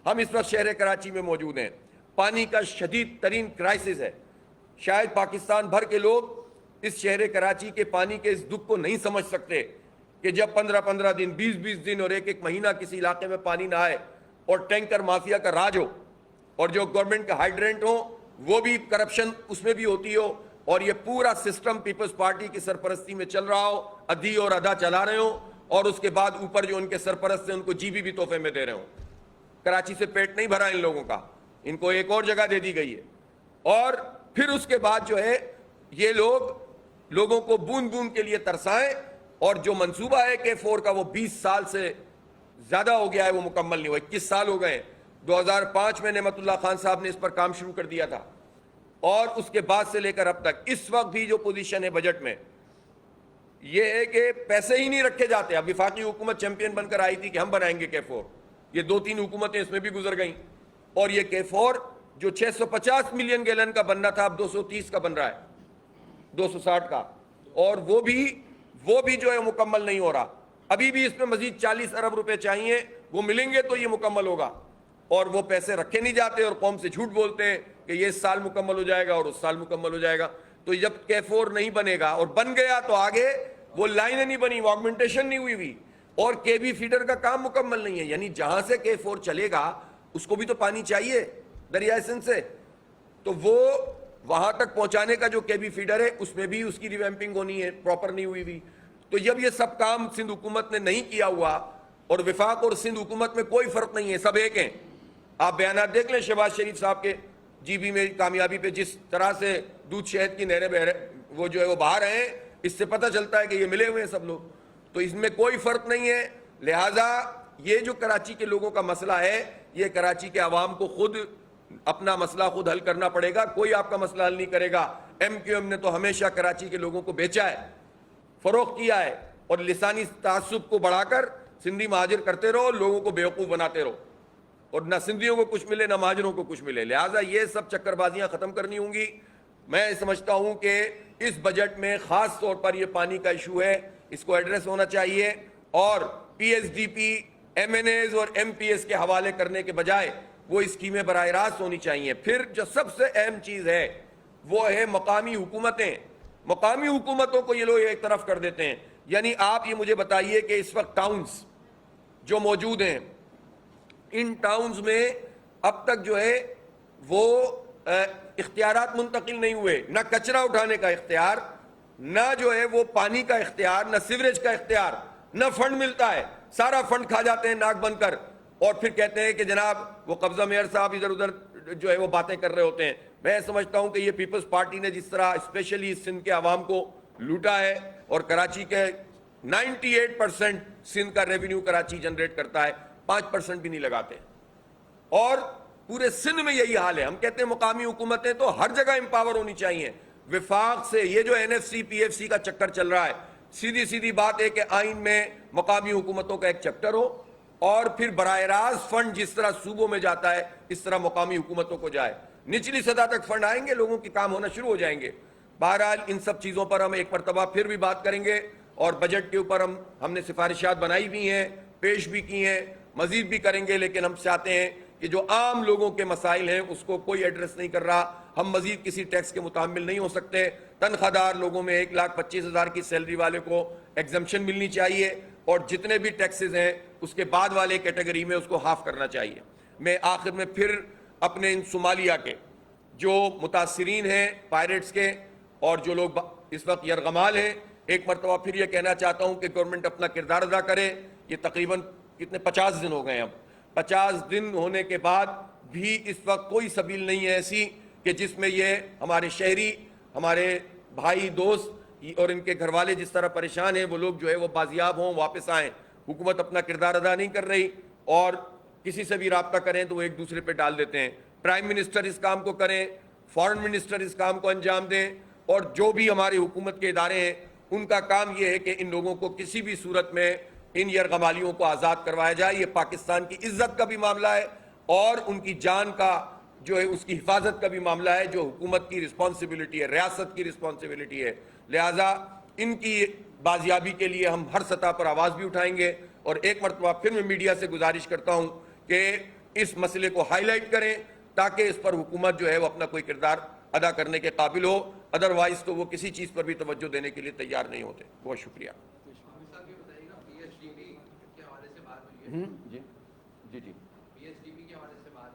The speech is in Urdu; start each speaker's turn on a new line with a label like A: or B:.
A: ہم اس وقت شہر کراچی میں موجود ہیں، پانی کا شدید ترین کرائسس ہے. شاید پاکستان بھر کے لوگ اس شہر کراچی کے پانی کے اس دکھ کو نہیں سمجھ سکتے کہ جب 15 دن 20 دن اور ایک مہینہ کسی علاقے میں پانی نہ آئے اور ٹینکر مافیا کا راج ہو اور جو گورنمنٹ کا ہائیڈرنٹ ہو وہ بھی کرپشن اس میں بھی ہوتی ہو اور یہ پورا سسٹم پیپلز پارٹی کی سرپرستی میں چل رہا ہو، ادھی اور ادا چلا رہے ہوں اور اس کے بعد اوپر جو ان کے سرپرست ہیں ان کو جی بی بھی تحفے میں دے رہے ہوں. کراچی سے پیٹ نہیں بھرا ان لوگوں کا، ان کو ایک اور جگہ دے دی گئی ہے. اور پھر اس کے بعد جو ہے یہ لوگوں کو بوند بوند کے لیے ترسائیں، اور جو منصوبہ ہے K4 کا وہ 20 سال سے زیادہ ہو گیا ہے، وہ مکمل نہیں ہوا. 21 سال ہو گئے. 2005 میں نعمت اللہ خان صاحب نے اس پر کام شروع کر دیا تھا اور اس کے بعد سے لے کر اب تک اس وقت بھی جو پوزیشن ہے بجٹ میں یہ ہے کہ پیسے ہی نہیں رکھے جاتے. اب وفاقی حکومت چیمپئن بن کر آئی تھی کہ ہم بنائیں گے K4، یہ 2-3 حکومتیں اس میں بھی گزر گئیں اور یہ K4 جو 650 ملین گیلن کا بننا تھا اب 230 کا بن رہا ہے، 260 کا، اور وہ بھی جو ہے مکمل نہیں ہو رہا. ابھی بھی اس میں مزید 40 ارب روپے چاہیے، وہ ملیں گے تو یہ مکمل ہوگا اور وہ پیسے رکھے نہیں جاتے اور قوم سے جھوٹ بولتے ہیں کہ یہ اس سال مکمل ہو جائے گا اور اس سال مکمل ہو جائے گا. تو جب K4 نہیں بنے گا اور بن گیا تو آگے وہ لائنیں نہیں بنی، وہ آگمنٹیشن نہیں ہوئی اور KB فیڈر کا کام مکمل نہیں ہے. یعنی جہاں سے K4 چلے گا اس کو بھی تو پانی چاہیے دریائے سندھ سے، تو وہ وہاں تک پہنچانے کا جو KB فیڈر ہے اس میں بھی اس کی ریویمپنگ ہونی ہے، پراپر نہیں ہوئی. تو جب یہ سب کام سندھ حکومت نے نہیں کیا ہوا، اور وفاق اور سندھ حکومت میں کوئی فرق نہیں ہے، سب ایک ہیں. آپ بیانات دیکھ لیں شہباز شریف صاحب کے GB میں کامیابی پہ، جس طرح سے دودھ شہد کی نہریں وہ جو ہے وہ باہر ہیں، اس سے پتہ چلتا ہے کہ یہ ملے ہوئے ہیں سب لوگ. تو اس میں کوئی فرق نہیں ہے. لہٰذا یہ جو کراچی کے لوگوں کا مسئلہ ہے یہ کراچی کے عوام کو خود اپنا مسئلہ خود حل کرنا پڑے گا، کوئی آپ کا مسئلہ حل نہیں کرے گا. MQM نے تو ہمیشہ کراچی کے لوگوں کو بیچا ہے، فروخت کیا ہے اور لسانی تعصب کو بڑھا کر سندھی مہاجر کرتے رہو، لوگوں کو بیوقوف بناتے رہو اور نہ سندھیوں کو کچھ ملے نہ مہاجروں کو کچھ ملے. لہٰذا یہ سب چکر بازیاں ختم کرنی ہوں گی. میں سمجھتا ہوں کہ اس بجٹ میں خاص طور پر یہ پانی کا ایشو ہے، اس کو ایڈریس ہونا چاہیے اور PSDP MNAs اور MPS کے حوالے کرنے کے بجائے وہ اسکیمیں براہ راست ہونی چاہیے. پھر جو سب سے اہم چیز ہے وہ ہے مقامی حکومتیں. مقامی حکومتوں کو یہ لوگ ایک طرف کر دیتے ہیں. یعنی آپ یہ مجھے بتائیے کہ اس وقت ٹاؤنز جو موجود ہیں، ان ٹاؤنز میں اب تک جو ہے وہ اختیارات منتقل نہیں ہوئے، نہ کچرا اٹھانے کا اختیار، نہ جو ہے وہ پانی کا اختیار، نہ سیوریج کا اختیار، نہ فنڈ ملتا ہے. سارا فنڈ کھا جاتے ہیں ناک بند کر اور پھر کہتے ہیں کہ جناب وہ قبضہ میئر صاحب ادھر ادھر جو ہے وہ باتیں کر رہے ہوتے ہیں. میں سمجھتا ہوں کہ یہ پیپلز پارٹی نے جس طرح اسپیشلی سندھ کے عوام کو لوٹا ہے اور کراچی کے 98% سندھ کا ریونیو کراچی جنریٹ کرتا ہے، 5% بھی نہیں لگاتے اور پورے سندھ میں یہی حال ہے. ہم کہتے ہیں مقامی حکومتیں تو ہر جگہ امپاور ہونی چاہیے. وفاق سے یہ جو NFC PFC کا چکر چل رہا ہے، سیدھی بات ہے کہ آئین میں مقامی حکومتوں کا ایک چیپٹر ہو اور پھر براہ راست فنڈ جس طرح صوبوں میں جاتا ہے اس طرح مقامی حکومتوں کو جائے. نچلی سطح تک فنڈ آئیں گے، لوگوں کی کام ہونا شروع ہو جائیں گے. بہرحال ان سب چیزوں پر ہم ایک مرتبہ پھر بھی بات کریں گے اور بجٹ کے اوپر ہم نے سفارشات بنائی بھی ہیں، پیش بھی کی ہیں، مزید بھی کریں گے. لیکن ہم چاہتے ہیں کہ جو عام لوگوں کے مسائل ہیں اس کو کوئی ایڈریس نہیں کر رہا. ہم مزید کسی ٹیکس کے متحمل نہیں ہو سکتے. تنخواہ دار لوگوں میں 1,25,000 کی سیلری والے کو ایگزمپشن ملنی چاہیے اور جتنے بھی ٹیکسز ہیں اس کے بعد والے کیٹیگری میں اس کو ہاف کرنا چاہیے. میں آخر میں پھر اپنے ان صومالیہ کے جو متاثرین ہیں پائریٹس کے اور جو لوگ اس وقت یرغمال ہیں، ایک مرتبہ پھر یہ کہنا چاہتا ہوں کہ گورنمنٹ اپنا کردار ادا کرے. یہ تقریباً کتنے 50 دن ہو گئے. اب 50 دن ہونے کے بعد بھی اس وقت کوئی سبیل نہیں ہے ایسی کہ جس میں یہ ہمارے شہری، ہمارے بھائی دوست اور ان کے گھر والے جس طرح پریشان ہیں وہ لوگ جو ہے وہ بازیاب ہوں، واپس آئیں. حکومت اپنا کردار ادا نہیں کر رہی اور کسی سے بھی رابطہ کریں تو وہ ایک دوسرے پہ ڈال دیتے ہیں. پرائم منسٹر اس کام کو کریں، فارن منسٹر اس کام کو انجام دیں اور جو بھی ہماری حکومت کے ادارے ہیں ان کا کام یہ ہے کہ ان لوگوں کو کسی بھی صورت میں ان یرغمالیوں کو آزاد کروایا جائے. یہ پاکستان کی عزت کا بھی معاملہ ہے اور ان کی جان کا جو ہے اس کی حفاظت کا بھی معاملہ ہے، جو حکومت کی رسپانسبلٹی ہے، ریاست کی رسپانسبلٹی ہے. لہٰذا ان کی بازیابی کے لیے ہم ہر سطح پر آواز بھی اٹھائیں گے. اور ایک مرتبہ پھر میں میڈیا سے گزارش کرتا ہوں کہ اس مسئلے کو ہائی لائٹ کریں تاکہ اس پر حکومت جو ہے وہ اپنا کوئی کردار ادا کرنے کے قابل ہو، ادروائز تو وہ کسی چیز پر بھی توجہ دینے کے لیے تیار نہیں ہوتے. بہت شکریہ. جی جی جی.